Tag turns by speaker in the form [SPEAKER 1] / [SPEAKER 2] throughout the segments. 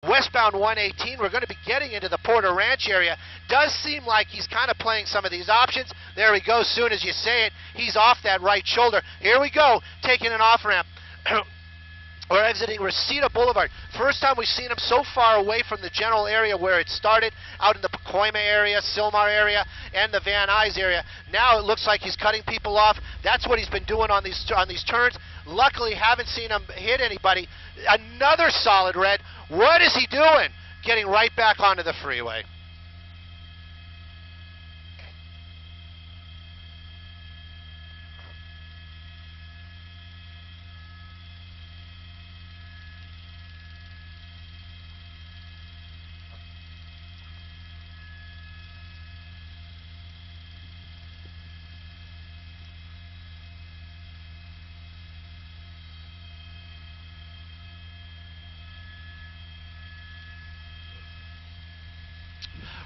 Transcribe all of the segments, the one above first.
[SPEAKER 1] Westbound 118, we're going to be getting into the Porter Ranch area. Does seem like he's kind of playing some of these options. There we go. As soon as you say it, he's off that right shoulder. Here we go, taking an off-ramp. We're exiting Reseda Boulevard. First time we've seen him so far away from the general area where it started, out in the Pacoima area, Sylmar area, and the Van Nuys area. Now it looks like he's cutting people off. That's what he's been doing on these turns. Luckily, haven't seen him hit anybody. Another solid red. What is he doing? Getting right back onto the freeway.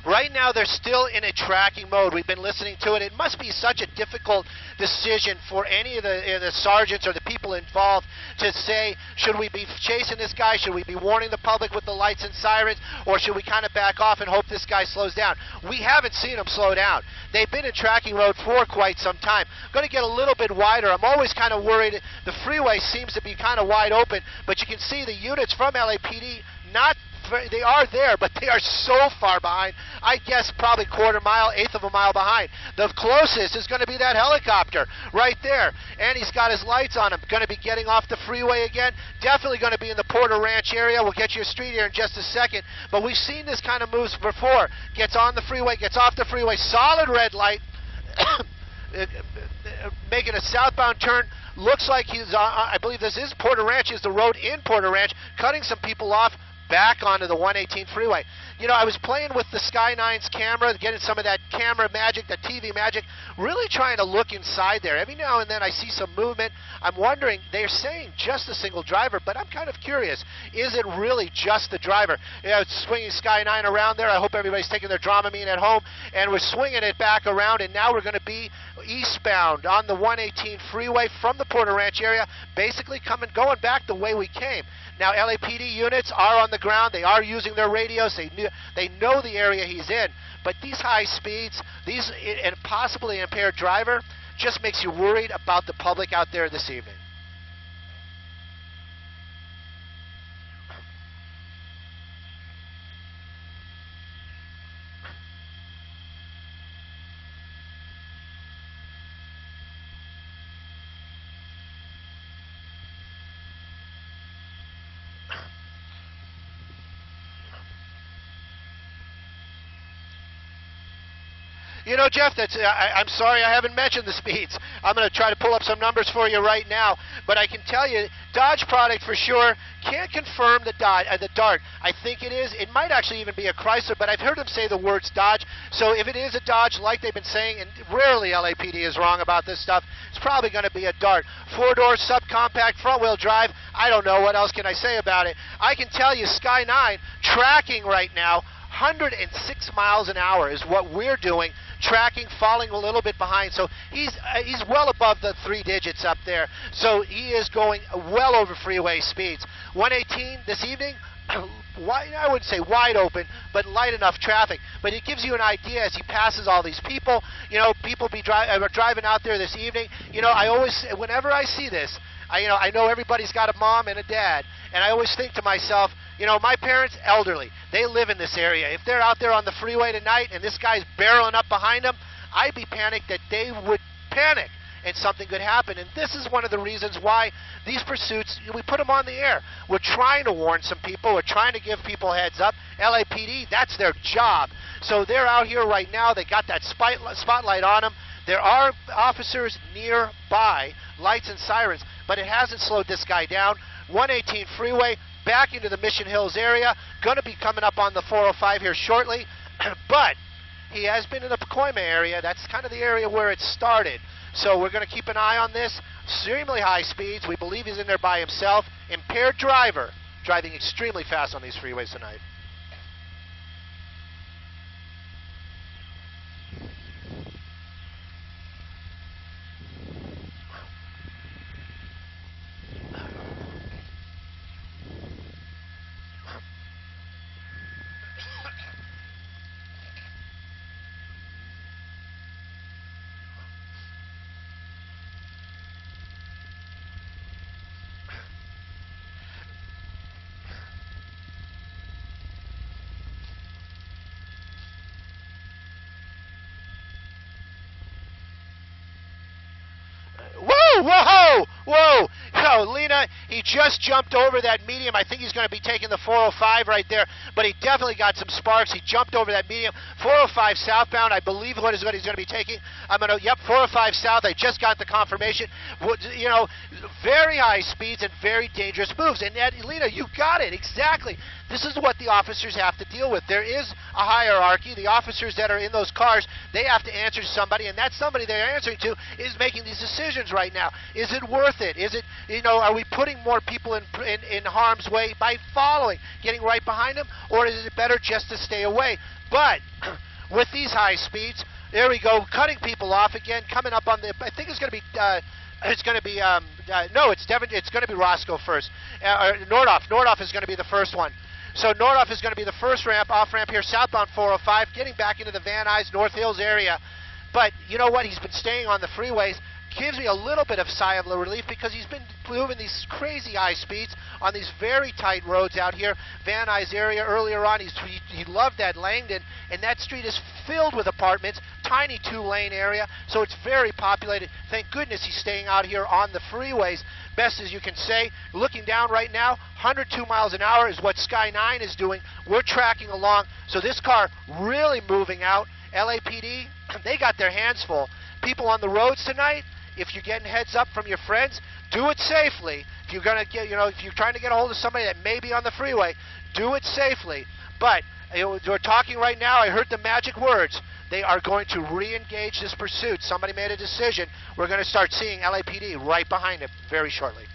[SPEAKER 1] Right now, they're still in a tracking mode. We've been listening to it. It must be such a difficult decision for any of the sergeants or the people involved to say, should we be chasing this guy? Should we be warning the public with the lights and sirens? Or should we kind of back off and hope this guy slows down? We haven't seen him slow down. They've been in tracking mode for quite some time. Going to get a little bit wider. I'm always kind of worried. The freeway seems to be kind of wide open, but you can see the units from LAPD they are there, but they are so far behind. I guess probably quarter mile, eighth of a mile behind. The closest is going to be that helicopter right there. And he's got his lights on him. Going to be getting off the freeway again. Definitely going to be in the Porter Ranch area. We'll get you a street here in just a second. But we've seen this kind of moves before. Gets on the freeway, gets off the freeway. Solid red light. Making a southbound turn. Looks like he's, I believe this is Porter Ranch, is the road in Porter Ranch. Cutting some people off. Back onto the 118 freeway. You know, I was playing with the Sky 9's camera, getting some of that camera magic, that TV magic, really trying to look inside there. Every now and then I see some movement. I'm wondering, they're saying just a single driver, but I'm kind of curious. Is it really just the driver? You know, it's swinging Sky 9 around there. I hope everybody's taking their Dramamine at home. And we're swinging it back around, and now we're going to be eastbound on the 118 freeway from the Porter Ranch area, basically going back the way we came. Now, LAPD units are on the ground. They are using their radios. They know the area he's in. But these high speeds, and possibly impaired driver, just makes you worried about the public out there this evening. You know, Jeff, I'm sorry I haven't mentioned the speeds. I'm going to try to pull up some numbers for you right now. But I can tell you, Dodge product for sure. Can't confirm the Dart. I think it is. It might actually even be a Chrysler, but I've heard them say the words Dodge. So if it is a Dodge, like they've been saying, and rarely LAPD is wrong about this stuff, it's probably going to be a Dart. Four-door, subcompact, front-wheel drive. I don't know. What else can I say about it? I can tell you Sky 9 tracking right now. 106 miles an hour is what we're doing, tracking, falling a little bit behind. So he's well above the 3 digits up there. So he is going well over freeway speeds. 118 this evening, I wouldn't say wide open, but light enough traffic. But it gives you an idea as he passes all these people. You know, people are driving out there this evening. You know, whenever I see this, I know everybody's got a mom and a dad, and I always think to myself, you know, my parents, elderly, they live in this area. If they're out there on the freeway tonight and this guy's barreling up behind them, I'd be panicked that they would panic and something could happen. And this is one of the reasons why these pursuits, we put them on the air. We're trying to warn some people. We're trying to give people heads up. LAPD, that's their job. So they're out here right now. They got that spotlight on them. There are officers nearby, lights and sirens, but it hasn't slowed this guy down. 118 freeway, back into the Mission Hills area. Going to be coming up on the 405 here shortly. But he has been in the Pacoima area. That's kind of the area where it started. So we're going to keep an eye on this. Extremely high speeds. We believe he's in there by himself. Impaired driver, driving extremely fast on these freeways tonight. Whoa! No, Lena, he just jumped over that medium. I think he's going to be taking the 405 right there, but he definitely got some sparks. He jumped over that medium. 405 southbound, I believe what he's going to be taking. Yep, 405 south. I just got the confirmation. You know, very high speeds and very dangerous moves. And Lena, you got it, exactly. This is what the officers have to deal with. There is a hierarchy. The officers that are in those cars, they have to answer to somebody, and that somebody they're answering to is making these decisions right now. Is it worth it? Is it, you know, are we putting more people in harm's way by following, getting right behind them, or is it better just to stay away? But with these high speeds, there we go, cutting people off again, coming up on the, I think it's going to be, no, it's going to be Roscoe first. Nordhoff is going to be the first one. So Nordhoff is going to be the first off-ramp here, southbound 405, getting back into the Van Nuys, North Hills area. But you know what? He's been staying on the freeways. Gives me a little bit of sigh of relief because he's been moving these crazy high speeds on these very tight roads out here. Van Nuys area earlier on, he loved that Langdon, and that street is filled with apartments, tiny two-lane area, so it's very populated. Thank goodness he's staying out here on the freeways. Best as you can say. Looking down right now, 102 miles an hour is what Sky 9 is doing. We're tracking along, so this car really moving out. LAPD, they got their hands full. People on the roads tonight, if you're getting heads up from your friends, do it safely. If you're gonna get, you know, if you're trying to get a hold of somebody that may be on the freeway, do it safely. But we're talking right now. I heard the magic words. They are going to re-engage this pursuit. Somebody made a decision. We're going to start seeing LAPD right behind it very shortly.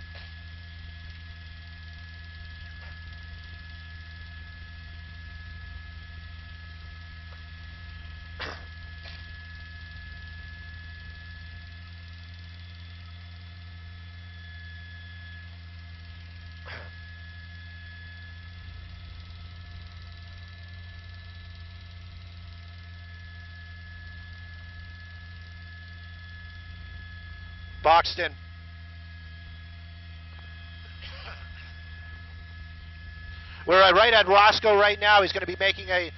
[SPEAKER 1] Boxton. We're right at Roscoe right now. He's going to be making an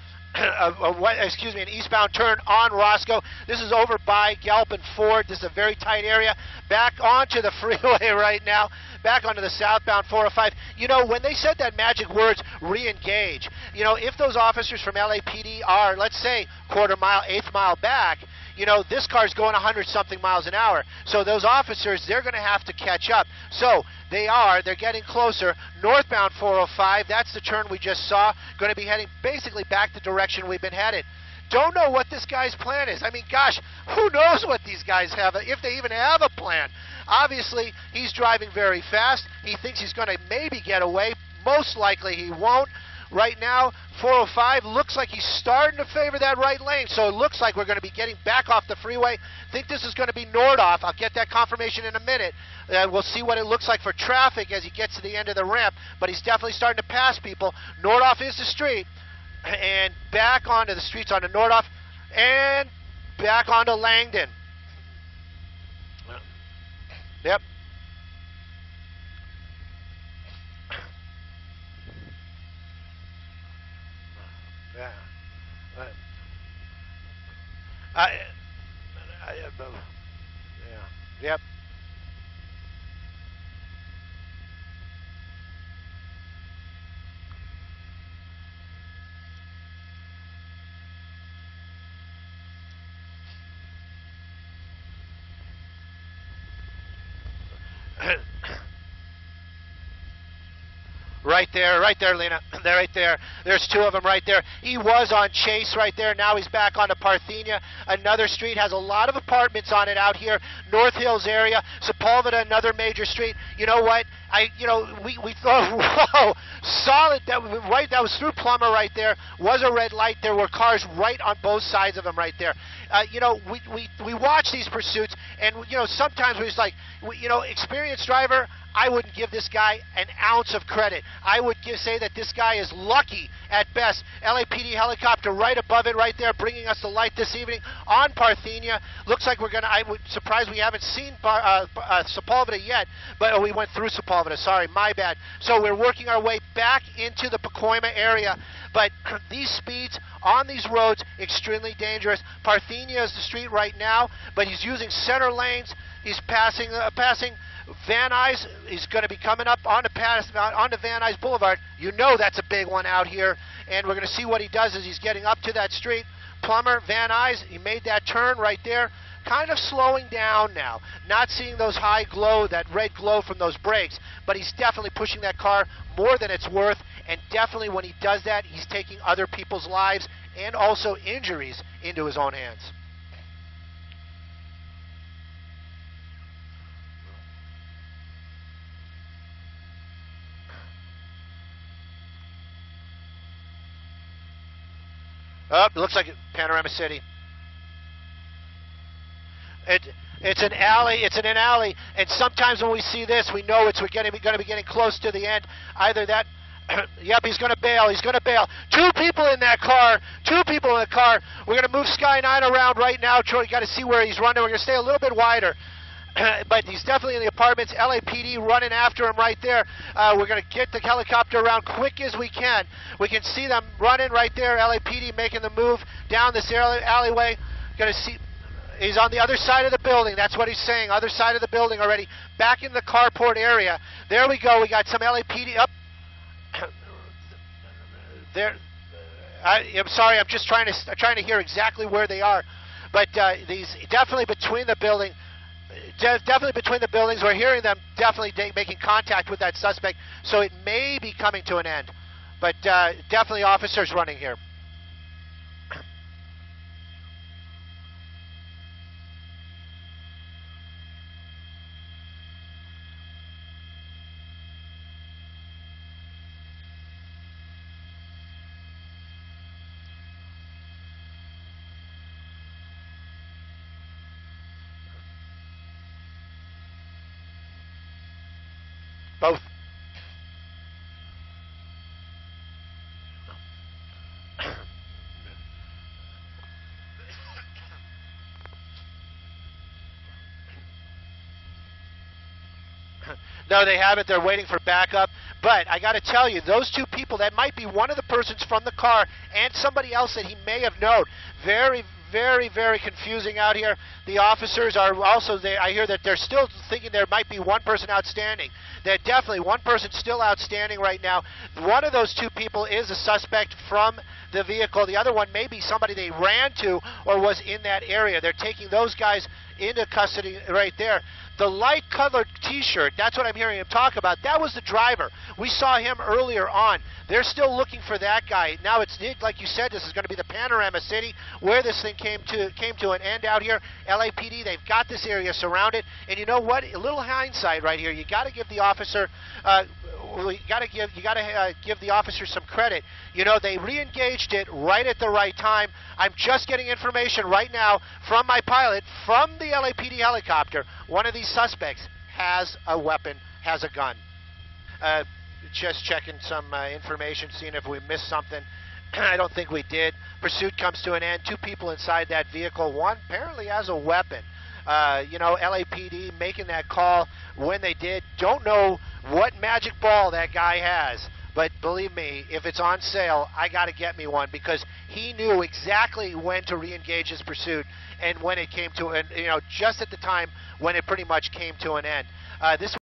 [SPEAKER 1] eastbound turn on Roscoe. This is over by Galpin Ford. This is a very tight area. Back onto the freeway right now. Back onto the southbound 405. You know, when they said that magic words, re-engage, you know, if those officers from LAPD are, let's say, quarter mile, eighth mile back, you know, this car's going 100-something miles an hour. So those officers, they're going to have to catch up. So they're getting closer. Northbound 405, that's the turn we just saw, going to be heading basically back the direction we've been headed. Don't know what this guy's plan is. I mean, gosh, who knows what these guys have, if they even have a plan. Obviously, he's driving very fast. He thinks he's going to maybe get away. Most likely he won't. Right now, 405 looks like he's starting to favor that right lane, so it looks like we're going to be getting back off the freeway. Think this is going to be Nordhoff. I'll get that confirmation in a minute. We'll see what it looks like for traffic as he gets to the end of the ramp, but he's definitely starting to pass people. Nordhoff is the street, and back onto the streets onto Nordhoff, and back onto Langdon. Yep. Yeah. Yeah. Yep. Right there, Lena. They're right there. There's two of them right there. He was on Chase right there. Now he's back onto Parthenia. Another street has a lot of apartments on it out here. North Hills area. Sepulveda, another major street. You know what? We thought, whoa, solid. That was through Plummer right there. Was a red light. There were cars right on both sides of him right there. We watch these pursuits, and sometimes we're just like, experienced driver. I wouldn't give this guy an ounce of credit. I would say that this guy is lucky at best. LAPD helicopter right above it right there, bringing us the light this evening on Parthenia. Looks like I would surprised we haven't seen Sepulveda yet, but we went through Sepulveda. Sorry, my bad. So we're working our way back into the Pacoima area. But these speeds on these roads, extremely dangerous. Parthenia is the street right now, but he's using center lanes. He's passing Van Nuys is going to be coming up onto Van Nuys Boulevard. You know that's a big one out here, and we're going to see what he does as he's getting up to that street. Plummer, Van Nuys, he made that turn right there, kind of slowing down now, not seeing those high glow, that red glow from those brakes, but he's definitely pushing that car more than it's worth, and definitely when he does that, he's taking other people's lives and also injuries into his own hands. Oh, it looks like Panorama City. It's an alley. It's in an alley, and sometimes when we see this, we know it's going to be getting close to the end. Either that, yep, he's going to bail. He's going to bail. Two people in that car. Two people in the car. We're going to move Sky 9 around right now, Troy. You got to see where he's running. We're going to stay a little bit wider. But he's definitely in the apartments. LAPD running after him right there. We're going to get the helicopter around quick as we can. We can see them running right there. LAPD making the move down this alleyway. Going to see. He's on the other side of the building. That's what he's saying. Other side of the building already. Back in the carport area. There we go. We got some LAPD up. There. I'm sorry. I'm just trying to hear exactly where they are. But these definitely between the building. Definitely between the buildings. We're hearing them definitely making contact with that suspect. So it may be coming to an end. But definitely officers running here. Both. No, they haven't. They're waiting for backup. But I got to tell you, those two people, that might be one of the persons from the car and somebody else that he may have known. Very, very confusing out here. The officers are also there. I hear that they're still thinking there might be one person outstanding. There's definitely one person still outstanding right now. One of those two people is a suspect from the vehicle. The other one may be somebody they ran to or was in that area. They're taking those guys into custody right there. The light-colored T-shirt, that's what I'm hearing him talk about. That was the driver. We saw him earlier on. They're still looking for that guy. Now it's, like you said, this is going to be the Panorama City where this thing came to an end out here. LAPD, they've got this area surrounded. And you know what? A little hindsight right here. You got to give the officer give the officer some credit. You know, they re-engaged it right at the right time. I'm just getting information right now from my pilot, from the LAPD helicopter. One of these suspects has a weapon, has a gun. Just checking some information, seeing if we missed something. I don't think we did. Pursuit comes to an end. Two people inside that vehicle. One apparently has a weapon. You know, LAPD making that call when they did. Don't know what magic ball that guy has. But believe me, if it's on sale, I got to get me one, because he knew exactly when to re-engage his pursuit and when it came to, and you know, just at the time when it pretty much came to an end. This